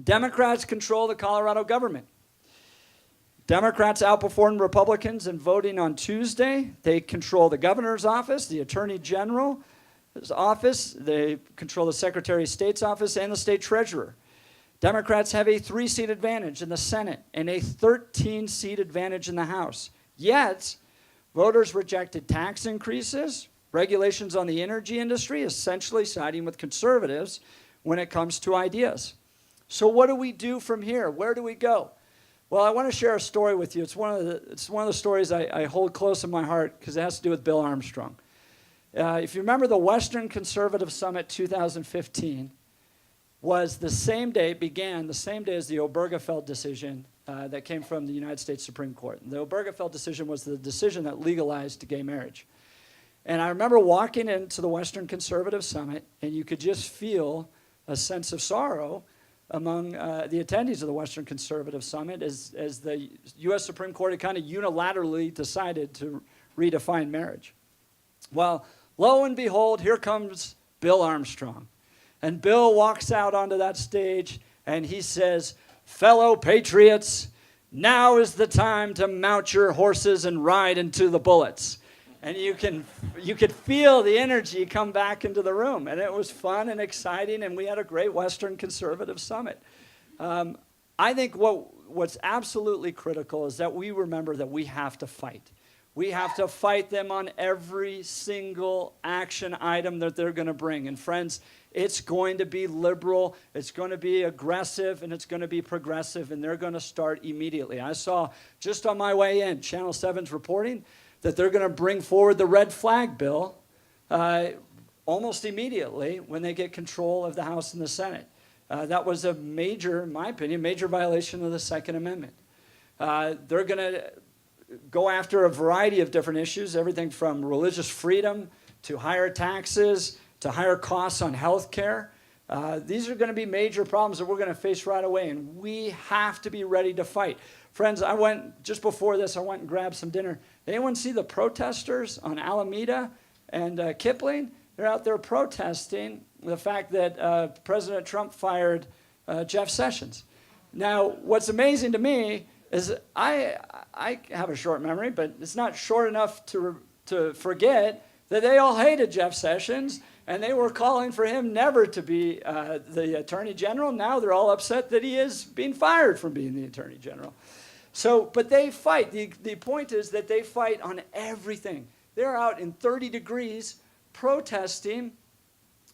Democrats control the Colorado government. Democrats outperformed Republicans in voting on Tuesday. They control the governor's office, the attorney general's office. They control the Secretary of State's office and the state treasurer. Democrats have a 3-seat advantage in the Senate and a 13-seat advantage in the House. Yet, voters rejected tax increases, regulations on the energy industry, essentially siding with conservatives when it comes to ideas. So what do we do from here? Where do we go? Well, I want to share a story with you. It's one of the stories I hold close in my heart because it has to do with Bill Armstrong. If you remember, the Western Conservative Summit 2015 was the same day, began the same day as the Obergefell decision that came from the United States Supreme Court. The Obergefell decision was the decision that legalized gay marriage. And I remember walking into the Western Conservative Summit, and you could just feel a sense of sorrow among the attendees of the Western Conservative Summit as the U.S. Supreme Court had kind of unilaterally decided to redefine marriage. Well, lo and behold, here comes Bill Armstrong. And Bill walks out onto that stage, and he says, "Fellow patriots, now is the time to mount your horses and ride into the bullets." And you could feel the energy come back into the room. And it was fun and exciting, and we had a great Western Conservative Summit. I think what's absolutely critical is that we remember that we have to fight. We have to fight them on every single action item that they're going to bring. And friends, it's going to be liberal, it's going to be aggressive, and it's going to be progressive, and they're going to start immediately. I saw just on my way in, Channel 7's reporting, that they're going to bring forward the red flag bill almost immediately when they get control of the House and the Senate. That was a major, in my opinion, major violation of the Second Amendment. They're going to go after a variety of different issues, everything from religious freedom to higher taxes to higher costs on health care. These are going to be major problems that we're going to face right away, and we have to be ready to fight. Friends, just before this, I went and grabbed some dinner. Anyone see the protesters on Alameda and Kipling? They're out there protesting the fact that President Trump fired Jeff Sessions. Now, what's amazing to me is I have a short memory, but it's not short enough to forget that they all hated Jeff Sessions, and they were calling for him never to be the Attorney General. Now they're all upset that he is being fired from being the Attorney General. But they fight. The point is that they fight on everything. They're out in 30 degrees protesting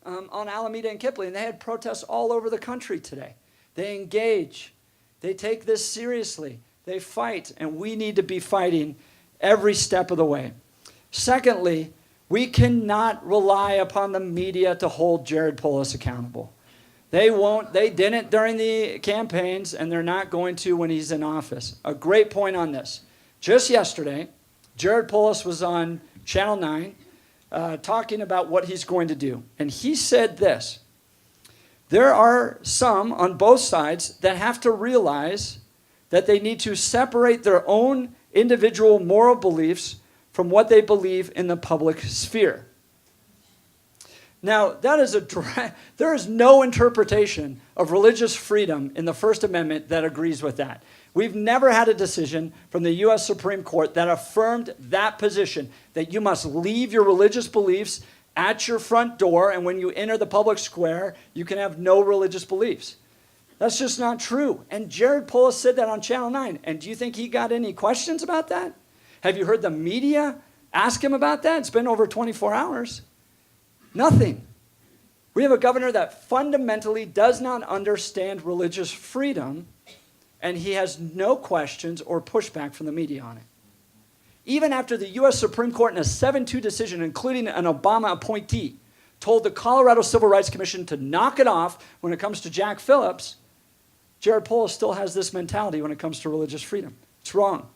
on Alameda and Kipling. They had protests all over the country today. They engage. They take this seriously. They fight, and we need to be fighting every step of the way. Secondly, we cannot rely upon the media to hold Jared Polis accountable. They won't. They didn't during the campaigns, and they're not going to when he's in office. A great point on this. Just yesterday, Jared Polis was on Channel 9 talking about what he's going to do. And he said this: there are some on both sides that have to realize that they need to separate their own individual moral beliefs from what they believe in the public sphere. Now, there is no interpretation of religious freedom in the First Amendment that agrees with that. We've never had a decision from the U.S. Supreme Court that affirmed that position, that you must leave your religious beliefs at your front door, and when you enter the public square, you can have no religious beliefs. That's just not true. And Jared Polis said that on Channel 9. And do you think he got any questions about that? Have you heard the media ask him about that? It's been over 24 hours. Nothing. We have a governor that fundamentally does not understand religious freedom, and he has no questions or pushback from the media on it. Even after the U.S. Supreme Court in a 7-2 decision, including an Obama appointee, told the Colorado Civil Rights Commission to knock it off when it comes to Jack Phillips, Jared Polis still has this mentality when it comes to religious freedom. It's wrong.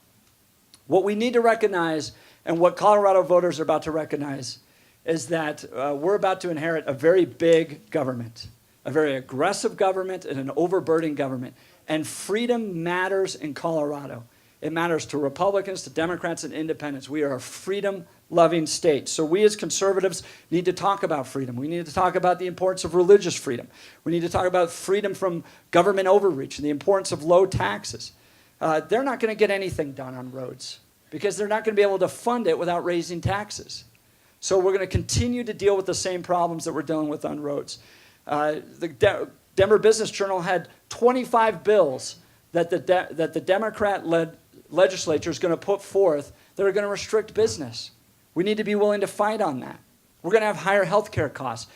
What we need to recognize, and what Colorado voters are about to recognize, is that we're about to inherit a very big government, a very aggressive government and an overburdened government. And freedom matters in Colorado. It matters to Republicans, to Democrats, and independents. We are a freedom-loving state. So we as conservatives need to talk about freedom. We need to talk about the importance of religious freedom. We need to talk about freedom from government overreach and the importance of low taxes. They're not going to get anything done on roads because they're not going to be able to fund it without raising taxes. So we're going to continue to deal with the same problems that we're dealing with on roads. The Denver Business Journal had 25 bills that the Democrat-led legislature is going to put forth that are going to restrict business. We need to be willing to fight on that. We're going to have higher health care costs.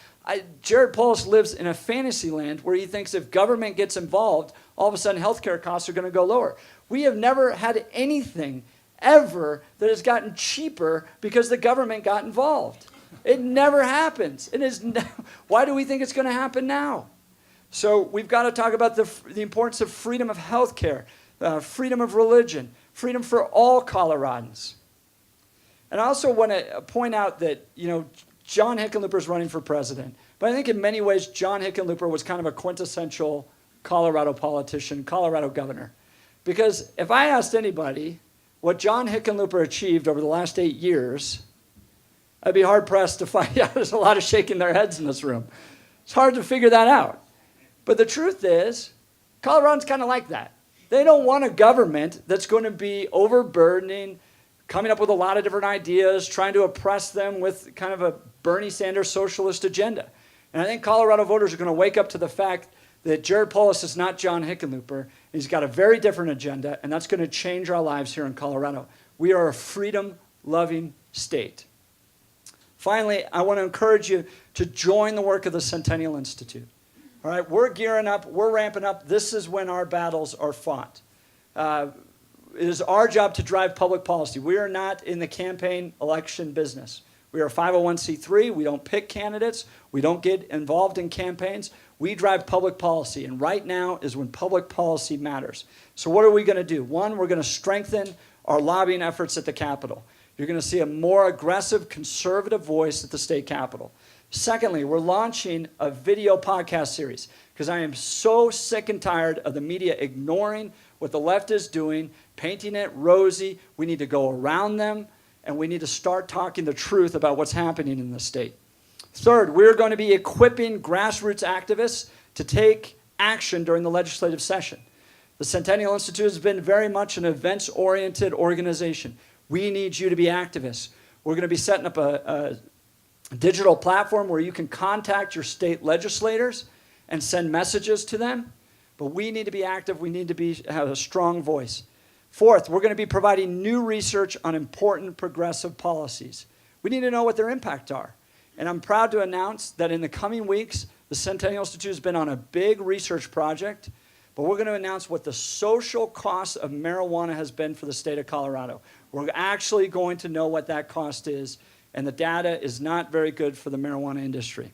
Jared Polis lives in a fantasy land where he thinks if government gets involved, all of a sudden health care costs are going to go lower. We have never had anything ever that has gotten cheaper because the government got involved. It never happens. Why do we think it's going to happen now? So we've got to talk about the importance of freedom of health care, freedom of religion, freedom for all Coloradans. And I also want to point out that, John Hickenlooper is running for president. But I think in many ways, John Hickenlooper was kind of a quintessential Colorado politician, Colorado governor. Because if I asked anybody what John Hickenlooper achieved over the last 8 years, I'd be hard-pressed to find out. There's a lot of shaking their heads in this room. It's hard to figure that out. But the truth is, Coloradans kind of like that. They don't want a government that's going to be overburdening, coming up with a lot of different ideas, trying to oppress them with kind of a Bernie Sanders socialist agenda. And I think Colorado voters are going to wake up to the fact that Jared Polis is not John Hickenlooper. He's got a very different agenda, and that's going to change our lives here in Colorado. We are a freedom-loving state. Finally, I want to encourage you to join the work of the Centennial Institute. All right, we're gearing up, we're ramping up. This is when our battles are fought. It is our job to drive public policy. We are not in the campaign election business. We are a 501c3. We don't pick candidates. We don't get involved in campaigns. We drive public policy, and right now is when public policy matters. So what are we going to do? One, we're going to strengthen our lobbying efforts at the Capitol. You're going to see a more aggressive conservative voice at the state Capitol. Secondly, we're launching a video podcast series because I am so sick and tired of the media ignoring what the left is doing, painting it rosy. We need to go around them, and we need to start talking the truth about what's happening in the state. Third, we're going to be equipping grassroots activists to take action during the legislative session. The Centennial Institute has been very much an events-oriented organization. We need you to be activists. We're going to be setting up a digital platform where you can contact your state legislators and send messages to them. But we need to be active. We need to have a strong voice. Fourth, we're going to be providing new research on important progressive policies. We need to know what their impact are. And I'm proud to announce that in the coming weeks, the Centennial Institute has been on a big research project, but we're going to announce what the social cost of marijuana has been for the state of Colorado. We're actually going to know what that cost is, and the data is not very good for the marijuana industry.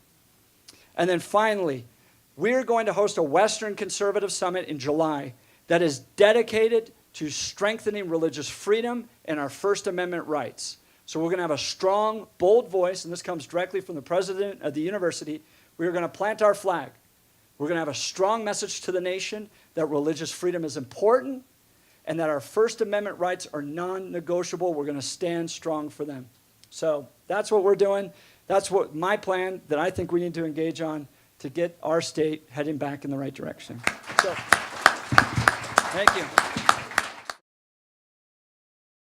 And then finally, we're going to host a Western Conservative Summit in July that is dedicated to strengthening religious freedom and our First Amendment rights. So we're going to have a strong, bold voice, and this comes directly from the president of the university. We're going to plant our flag. We're going to have a strong message to the nation that religious freedom is important and that our First Amendment rights are non-negotiable. We're going to stand strong for them. So that's what we're doing. That's what my plan that I think we need to engage on to get our state heading back in the right direction. So, thank you.